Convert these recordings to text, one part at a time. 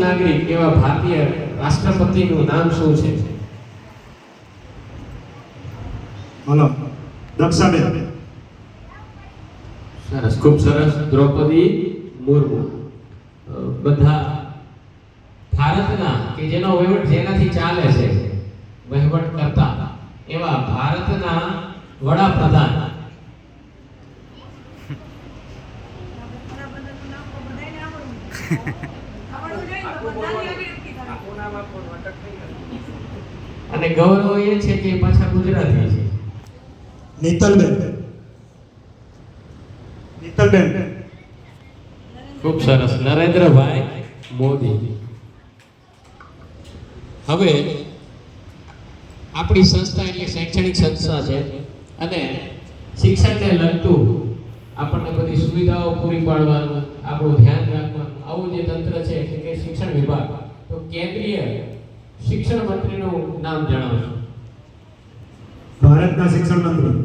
નાગરિક એવા ભારતીય રાષ્ટ્રપતિનું નામ શું છે? હલો, દક્ષાબેન. સરસ, ખૂબ સરસ. દ્રૌપદી મુર્મુ. બધા ભારતના કે જેનો વહીવટ જેનાથી ચાલે છે, વહીવટ કરતા એવા ભારતના વડાપ્રધાન અને ગૌરવ એ છે કે પાછા ગુજરાતી છે. નીતલબેન. નીતલબેન. ખૂબ સરસ. નરેન્દ્રભાઈ મોદી. હવે આપણી સંસ્થા એટલે શૈક્ષણિક સંસ્થા છે અને શિક્ષણને લગતું આપણને બધી સુવિધાઓ પૂરી પાડવાનું, આપણું ધ્યાન રાખવાનું આવું જે તંત્ર છે એટલે કે શિક્ષણ વિભાગ. તો કેન્દ્રીય શિક્ષણ મંત્રીનું નામ જણાવશો? ભારતના શિક્ષણ મંત્રી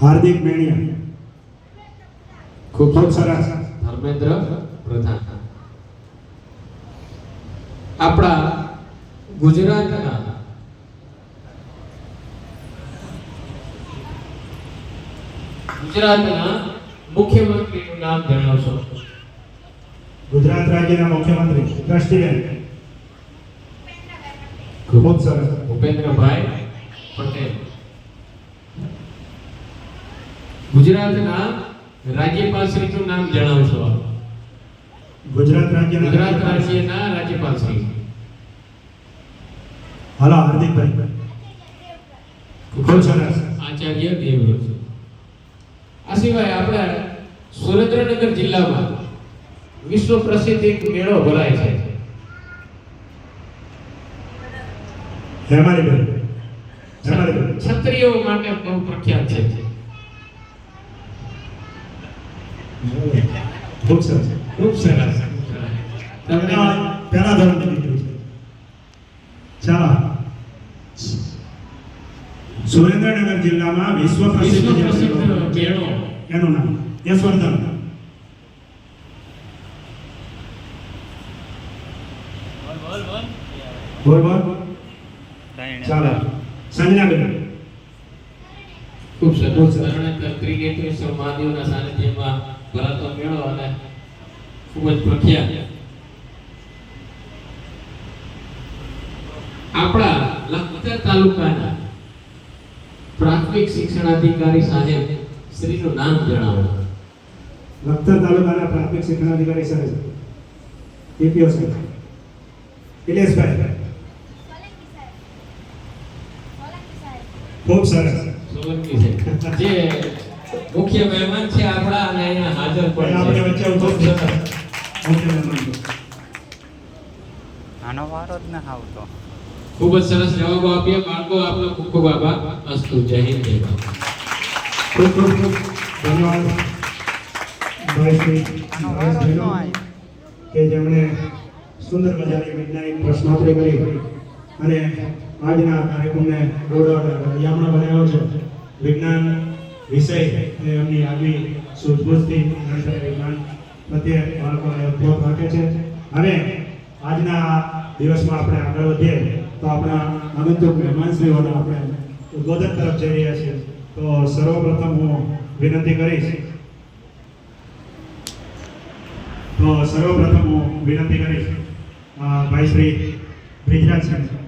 હાર્દિક મેણિયા. ખૂબ ખૂબ સરસ. ધર્મેન્દ્ર પ્રધાન. આપણા ગુજરાતના મુખ્યમંત્રીનું નામ જણાવશો? ગુજરાત રાજ્યના મુખ્યમંત્રી દ્રષ્ટિબેન. ખૂબ સરસ. ભૂપેન્દ્રભાઈ પટેલ. ગુજરાતના રાજ્યપાલશ્રીનું નામ જણાવશો? ગુજરાત રાજ્યના રાજ્યપાલશ્રી. હલો, હાર્દિકભાઈ. ખૂબ સરસ. આચાર્ય દેવવ્રત. આ સિવાય આપણા સુરેન્દ્રનગર જિલ્લામાં વિશ્વ પ્રસિદ્ધ એક મેળો ભરાય છે. હેમાલીબેન. ક્ષત્રિયો માટે બહુ પ્રખ્યાત છે. ખૂબ સરસ. ખૂબ સરસ. તમને પહેલા ધોરણની દીકરી છે. ચાલો, સુરેન્દ્રનગર જિલ્લામાં વિશ્વ પ્રસિદ્ધ મેળો એનું નામ યશવર્ધન. બોલ બોલ. ચાલો, સંજનાબેન. ખૂબ સરસ. ક્રિકેટ મહાદેવના સાનિધ્યમાં ભરાતો મેળો અને ખૂબ જ પ્રખ્યાત. આપણા લખતર તાલુકાના પ્રાથમિક શિક્ષણાધિકારી સાહેબ શ્રીનું નામ જણાવો? લખતર તાલુકાના પ્રાથમિક શિક્ષણાધિકારી સાહેબ પીપીઓ સાહેબ ઇલેશભાઈ. ખૂબ સરસ. સોલંકી છે જે મુખ્ય મહેમાન છે આપણા અને અહીંયા હાજર પણ આપણે છે. વચ્ચે ખૂબ સરસ. મુખ્ય મહેમાન. આનો વારો જ ન આવતો. ખૂબ જ સરસ જવાબો આપ્યા બાળકો. આપનો ખૂબ ખૂબ આભાર. અસ્તુ. જય હિન્દ, જય ભારત. ખૂબ ખૂબ ધન્યવાદ ભાઈ શ્રી આનો વારો જ ન આવ્યો. કે જેમણે સુંદર મજાની વૈજ્ઞાનિક પ્રશ્નોત્તરી કરી અને આજના કાર્યક્રમને યામણા બનાવ્યો છે. વિજ્ઞાન વિષય એમની આગવી સૂઝબૂઝથી વિજ્ઞાન પ્રત્યે બાળકોને ઉપયોગ રાખે છે. અને આજના દિવસમાં આપણે આગળ વધીએ તો આપણા આગંતુક મહેમાનશ્રીઓના આપણે ઉદ્બોધન તરફ જઈ રહ્યા છીએ. તો સર્વપ્રથમ હું વિનંતી કરીશ ભાઈ શ્રી બ્રિજરાજ સાહેબ.